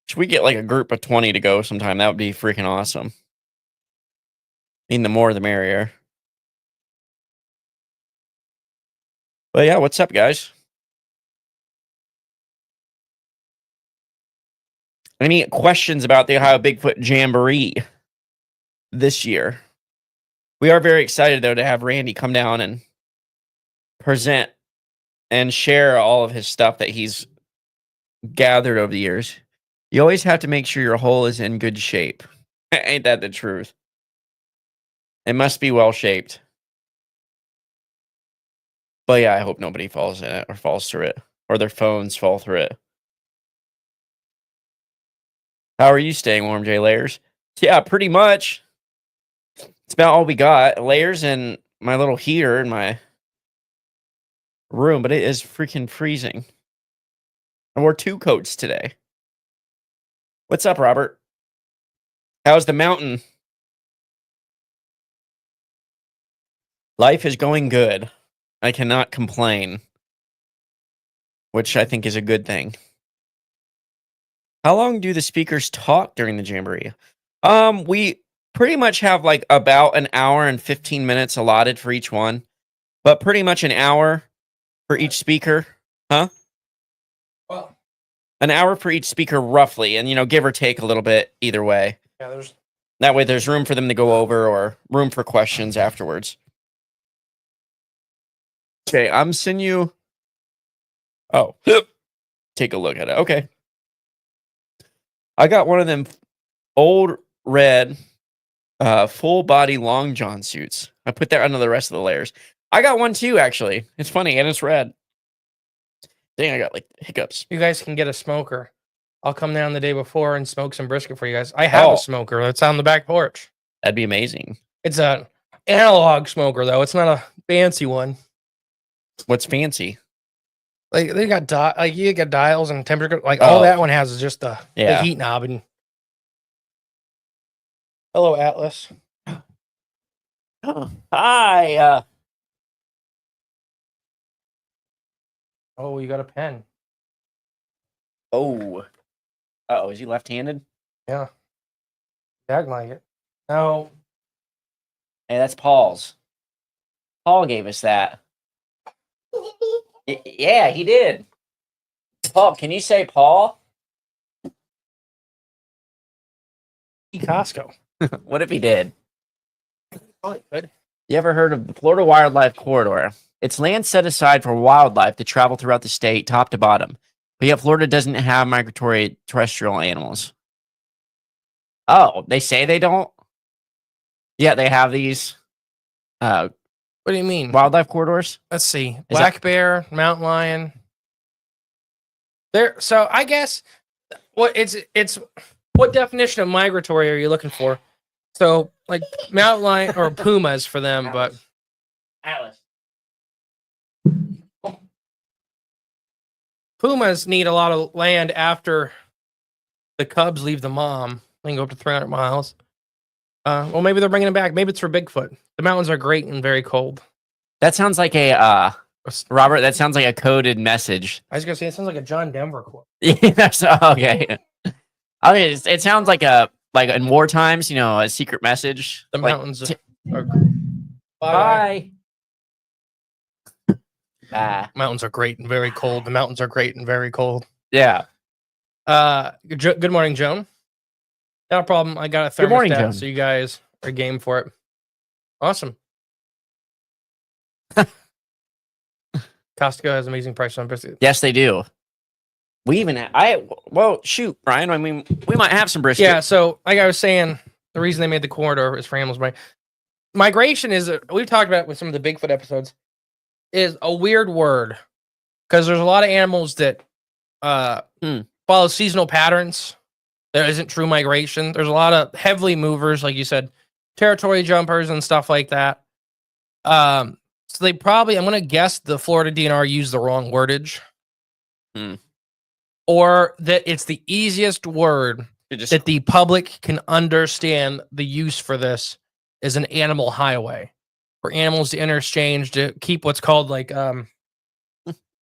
Should we get like a group of 20 to go sometime? That would be freaking awesome. I mean, the more the merrier. But yeah, what's up, guys? Any questions about the Ohio Bigfoot Jamboree this year? We are very excited, though, to have Randy come down and present and share all of his stuff that he's gathered over the years. You always have to make sure your hole is in good shape. Ain't that the truth? It must be well shaped. But yeah, I hope nobody falls in it or falls through it or their phones fall through it. How are you staying warm, Jay Layers? Yeah, pretty much. It's about all we got. Layers and my little heater in my room, but it is freaking freezing. I wore 2 coats today. What's up, Robert? How's the mountain? Life is going good. I cannot complain, which I think is a good thing. How long do the speakers talk during the Jamboree? We pretty much have like about an hour and 15 minutes allotted for each one, but pretty much an hour for each speaker. Huh?
Well,
an hour for each speaker roughly, and give or take a little bit either way.
yeah,
That way there's room for them to go over or room for questions afterwards. Okay, I'm sending you. Oh, take a look at it. Okay. I got one of them old red full body long john suits. I put that under the rest of the layers. I got one too, actually. It's funny, and it's red. Dang, I got like hiccups.
You guys can get a smoker. I'll come down the day before and smoke some brisket for you guys. I have a smoker that's on the back porch.
That'd be amazing.
It's an analog smoker, though. It's not a fancy one.
What's fancy?
Like they got you got dials and temperature. Like all that one has is just the heat knob. And hello, Atlas.
Hi.
Oh, you got a pen.
Oh. Uh-oh, is he left-handed?
Yeah. Acting like it. No.
Hey, that's Paul's. Paul gave us that. Yeah, he did. Paul, can you say Paul?
Costco.
What if he did?
Probably could.
You ever heard of the Florida Wildlife Corridor? It's land set aside for wildlife to travel throughout the state, top to bottom. But yet Florida doesn't have migratory terrestrial animals. Oh, they say they don't? Yeah, they have these
what do you mean?
wildlife corridors?
Let's see. Black bear, mountain lion. There. So I guess what what definition of migratory are you looking for? So like mountain lion or pumas for them, but
Atlas.
pumas need a lot of land after the cubs leave the mom. They can go up to 300 miles. Well, maybe they're bringing them back. Maybe it's for Bigfoot. The mountains are great and very cold.
That sounds like a Robert. That sounds like a coded message.
I was gonna say it sounds like a John Denver quote.
Yeah, that's okay. I mean, it sounds like in war times, a secret message.
The mountains are
bye. Bye.
Mountains are great and very cold. The mountains are great and very cold.
Yeah.
Good morning, Joan. Not a problem. I got a thermostat,
Good morning, Joan.
So you guys are game for it. Awesome. Costco has amazing prices on brisket.
Yes, they do. We even well, shoot, Brian. I mean, we might have some brisket.
Yeah. So, like I was saying, the reason they made the corridor is for animals. Migration is we've talked about it with some of the Bigfoot episodes. Is a weird word because there's a lot of animals that follow seasonal patterns. There isn't true migration. There's a lot of heavily movers, like you said, territory jumpers and stuff like that. So they probably, I'm going to guess the Florida DNR used the wrong wordage. Or that it's the easiest word that the public can understand the use for this is an animal highway for animals to interchange to keep what's called like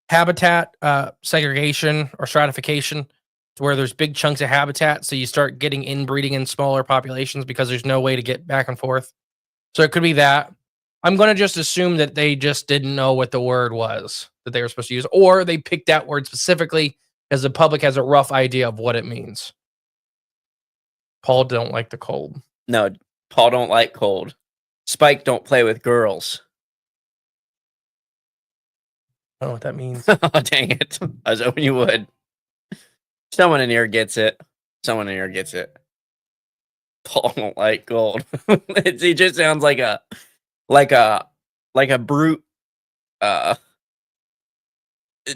habitat segregation or stratification to where there's big chunks of habitat. So you start getting inbreeding in smaller populations because there's no way to get back and forth. So it could be that. I'm going to just assume that they just didn't know what the word was that they were supposed to use, or they picked that word specifically because the public has a rough idea of what it means. Paul don't like the cold.
No, Paul don't like cold. Spike don't play with girls.
I don't know what that means.
Oh, dang it. I was hoping you would. Someone in here gets it. Someone in here gets it. Paul don't like gold. He just sounds like a brute,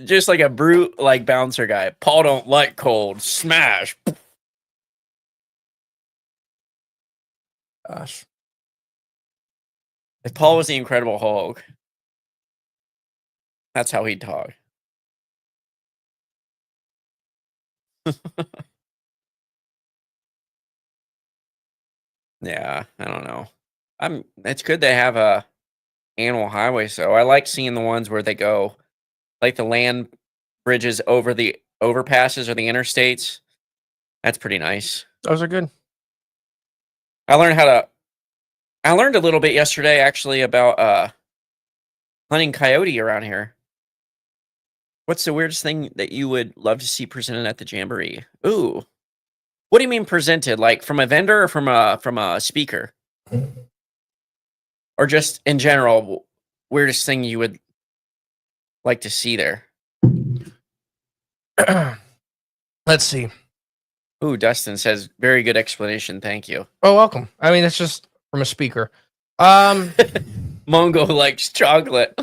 just like a brute, like bouncer guy. Paul don't like cold. Smash.
Gosh.
If Paul was the Incredible Hulk, that's how he'd talk. Yeah, I don't know. It's good they have a animal highway, so I like seeing the ones where they go like the land bridges over the overpasses or the interstates. That's pretty nice.
Those are good.
I learned a little bit yesterday actually about hunting coyote around here. What's the weirdest thing that you would love to see presented at the Jamboree? Ooh. What do you mean presented? Like from a vendor or from a speaker? Or just in general, weirdest thing you would like to see there?
Let's see.
Ooh, Dustin says, very good explanation. Thank you.
Oh, welcome. I mean, it's just from a speaker.
Mongo likes chocolate.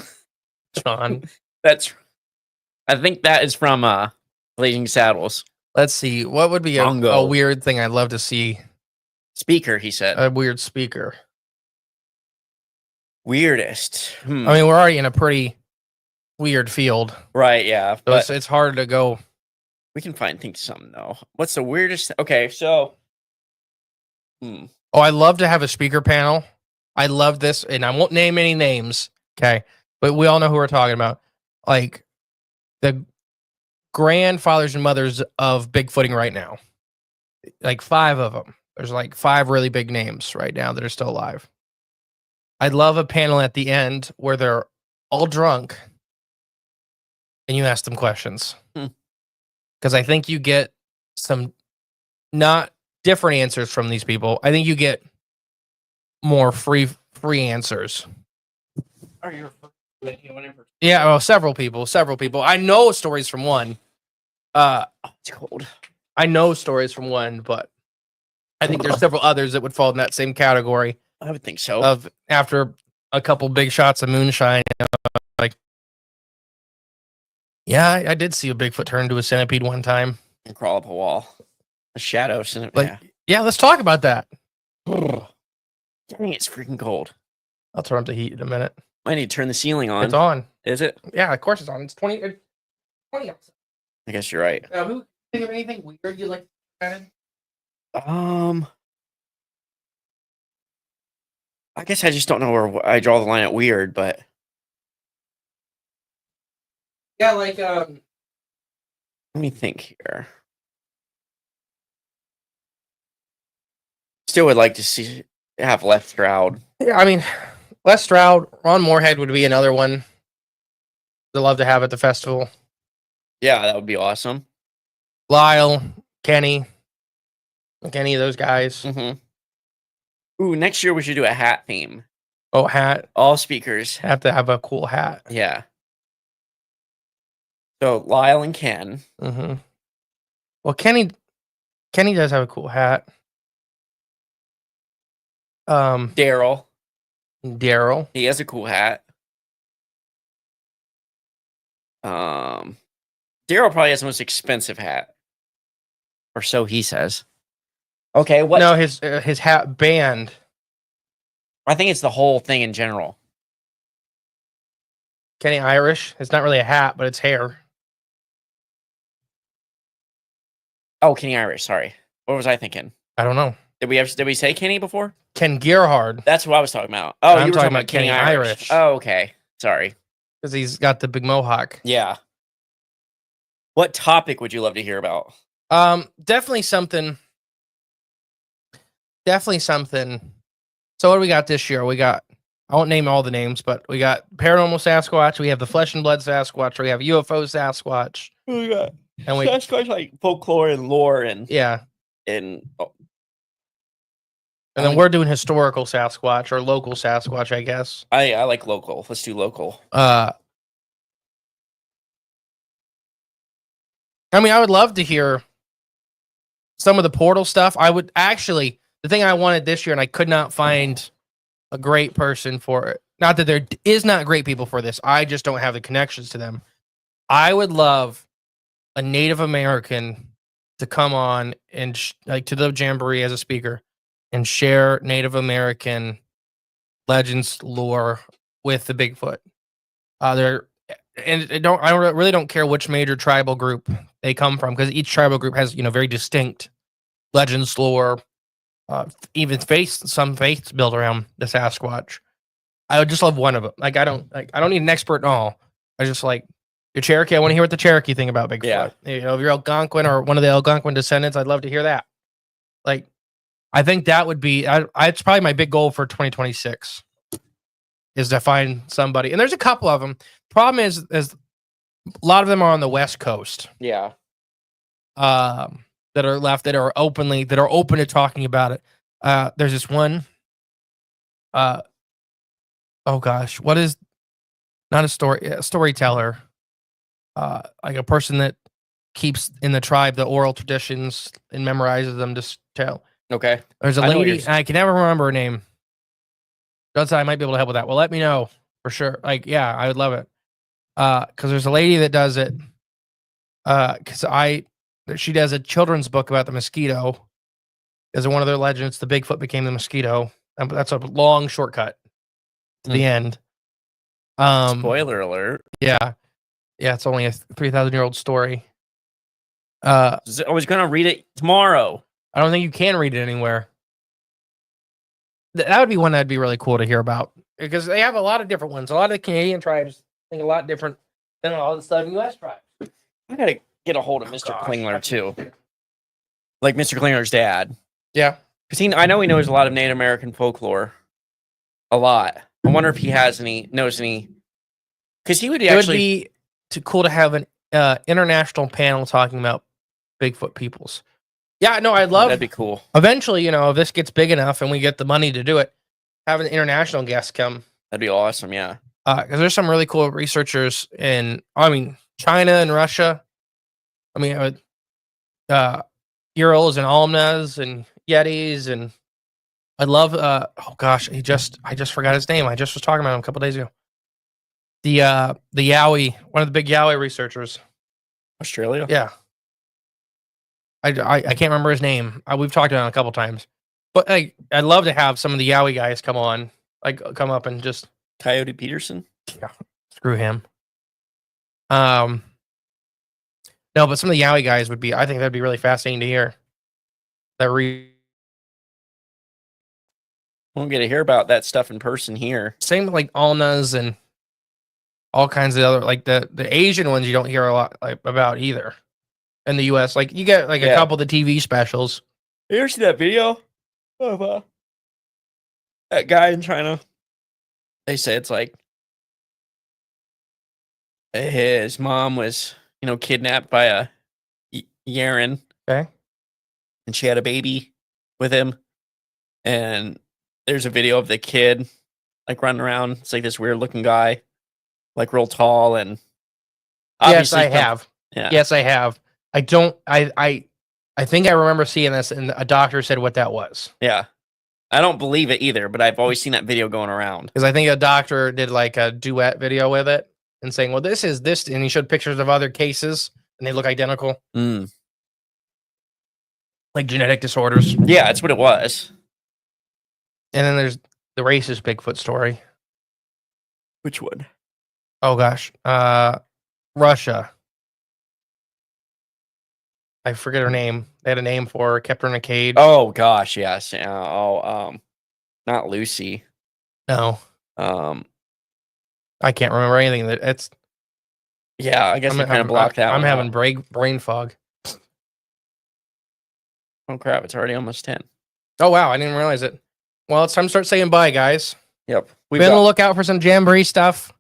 John.
I think that is from Blazing Saddles.
Let's see. What would be a weird thing I'd love to see?
Speaker, he said.
A weird speaker.
Weirdest.
I mean, we're already in a pretty weird field.
Right, yeah.
So
But
it's hard to go.
we can think something, though. What's the weirdest? Okay, so...
Oh, I love to have a speaker panel. I love this, and I won't name any names, okay? But we all know who we're talking about. Like, the grandfathers and mothers of Bigfooting right now. Like 5 of them. There's like 5 really big names right now that are still alive. I'd love a panel at the end where they're all drunk and you ask them questions. Because I think you get some not different answers from these people. I think you get more free answers.
Are you
Yeah, well, several people. I know stories from one.
It's cold.
I know stories from one, but I think there's several others that would fall in that same category.
I would think so.
Of after a couple big shots of moonshine, like, yeah, I did see a Bigfoot turn into a centipede one time
and crawl up a wall. A shadow centipede.
Like, yeah, let's talk about that.
Dang, it's freaking cold.
I'll turn up the heat in a minute.
I need to turn the ceiling on.
It's on.
Is it?
Yeah, of course it's on. It's 20 outside.
I guess you're right.
Who think of anything weird you like?
I guess I just don't know where I draw the line at weird, but
yeah, like
let me think here. Still would like to have Les Stroud.
Yeah, I mean, Les Stroud, Ron Moorhead would be another one. They'd love to have at the festival.
Yeah, that would be awesome.
Lyle, Kenny, like any of those guys.
Mm-hmm. Ooh, next year we should do a hat theme.
Oh, hat.
All speakers
have to have a cool hat.
Yeah. So Lyle and Ken.
Mm-hmm. Well, Kenny does have a cool hat.
Daryl.
He
has a cool hat. Daryl probably has the most expensive hat, or so he says. Okay, what?
No, his hat band.
I think it's the whole thing in general.
Kenny Irish. It's not really a hat, but it's hair.
Oh, Kenny Irish. Sorry, what was I thinking?
I don't know.
Did we say Kenny before?
Ken Gerhard.
That's what I was talking about. Oh,
I'm
you were
talking about Kenny Irish.
Oh, okay. Sorry.
Because he's got the big mohawk.
Yeah. What topic would you love to hear about?
Definitely something. So what do we got this year? I won't name all the names, but we got Paranormal Sasquatch. We have the Flesh and Blood Sasquatch. We have UFO Sasquatch.
We got Sasquatch, like folklore and lore, and
yeah,
and
And then we're doing historical Sasquatch or local Sasquatch, I guess.
I like local. Let's do local.
I mean, I would love to hear some of the portal stuff. I would actually, the thing I wanted this year, and I could not find a great person for it. Not that there is not great people for this. I just don't have the connections to them. I would love a Native American to come on and like to the Jamboree as a speaker and share Native American legends lore with the Bigfoot. They're and I really don't care which major tribal group they come from, because each tribal group has very distinct legends lore, even some faiths built around the Sasquatch. I would just love one of them. Like I don't need an expert in all. I just like your Cherokee. I want to hear what the Cherokee thing about Bigfoot.
Yeah.
If you're Algonquin or one of the Algonquin descendants, I'd love to hear that. Like, I think that would be. It's probably my big goal for 2026 is to find somebody. And there's a couple of them. Problem is a lot of them are on the West Coast.
Yeah.
That are left that are open to talking about it. There's this one. Oh gosh, what is not a storyteller? Like a person that keeps in the tribe the oral traditions and memorizes them to tell.
Okay.
There's a lady, I can never remember her name. I might be able to help with that. Well, let me know for sure. Like, yeah, I would love it. Because there's a lady that does it. She does a children's book about the mosquito. As one of their legends, the Bigfoot became the mosquito. That's a long shortcut to the end.
Spoiler alert.
Yeah. It's only a 3,000-year-old story.
I was gonna read it tomorrow.
I don't think you can read it anywhere. That would be one that'd be really cool to hear about, because they have a lot of different ones. A lot of the Canadian tribes think a lot different than all the Southern U.S. tribes.
I gotta get a hold of Mr. Klingler too, like Mr. Klingler's dad.
Yeah,
because I know he knows a lot of Native American folklore, a lot. I wonder if he knows any. Because he would
would be cool to have an international panel talking about Bigfoot peoples. Yeah, no, I'd love.
That'd be cool.
Eventually, if this gets big enough and we get the money to do it, have an international guest come.
That'd be awesome. Yeah.
Because there's some really cool researchers in, China and Russia. Urals and Almnas and Yetis, and I love. Oh gosh, I just forgot his name. I just was talking about him a couple days ago. The Yowie, one of the big Yowie researchers.
Australia.
Yeah. I can't remember his name. We've talked about it a couple times, but I'd love to have some of the Yowie guys come on, come up and just
Coyote Peterson.
Yeah, screw him. No, but some of the Yowie guys would be. I think that'd be really fascinating to hear.
Won't get to hear about that stuff in person here.
Same like Alnas and all kinds of other the Asian ones you don't hear a lot about either. In the U.S., you get a couple of the TV specials.
You ever see that video of that guy in China? They say it's like his mom was, kidnapped by a Yaren.
Okay.
And she had a baby with him. And there's a video of the kid running around. It's like this weird looking guy, real tall, and
yes, I have.
Yeah.
Yes, I have. I don't. I think I remember seeing this, and a doctor said what that was.
Yeah, I don't believe it either, but I've always seen that video going around.
Because I think a doctor did a duet video with it and saying, "Well, this is this," and he showed pictures of other cases, and they look identical. Like genetic disorders.
Yeah, that's what it was.
And then there's the racist Bigfoot story.
Which one?
Oh gosh, Russia. I forget her name. They had a name for her. Kept her in a cage.
Oh gosh, yes. Not Lucy.
No. I can't remember anything. It's.
Yeah, I guess I kind of blocked out.
I'm having brain fog.
Oh crap! It's already almost 10.
Oh wow! I didn't realize it. Well, it's time to start saying bye, guys.
Yep.
Be on the lookout for some Jamboree stuff.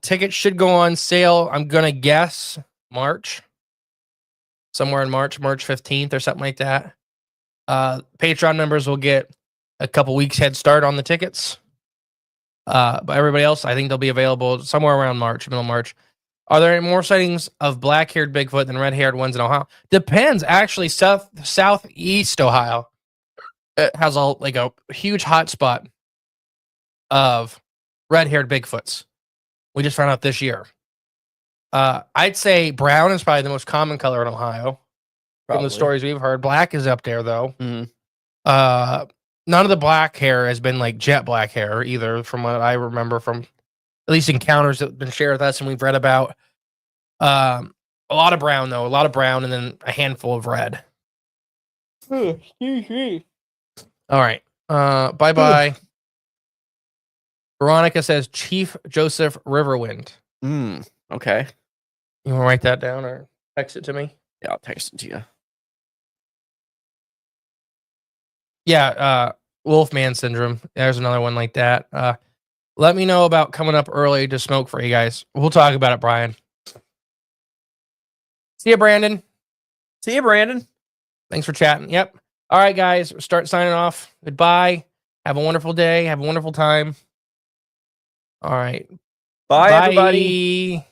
Tickets should go on sale. I'm gonna guess March. Somewhere in March 15th or something like that. Patreon members will get a couple weeks head start on the tickets. But everybody else, I think they'll be available somewhere around March, middle of March. Are there any more sightings of black-haired Bigfoot than red-haired ones in Ohio? Depends. Actually, southeast Ohio, it has a huge hotspot of red-haired Bigfoots. We just found out this year. I'd say brown is probably the most common color in Ohio. From the stories we've heard, black is up there though. None of the black hair has been like jet black hair either, from what I remember from at least encounters that have been shared with us and we've read about. A lot of brown though, and then a handful of red. All right. Bye bye. Veronica says Chief Joseph Riverwind.
Okay.
You want to write that down or text it to me?
Yeah, I'll text it to you.
Yeah, Wolfman syndrome. There's another one like that. Let me know about coming up early to smoke for you guys. We'll talk about it, Brian. See you, Brandon.
See you, Brandon.
Thanks for chatting. Yep. All right, guys. Start signing off. Goodbye. Have a wonderful day. Have a wonderful time. All right.
Bye. Everybody.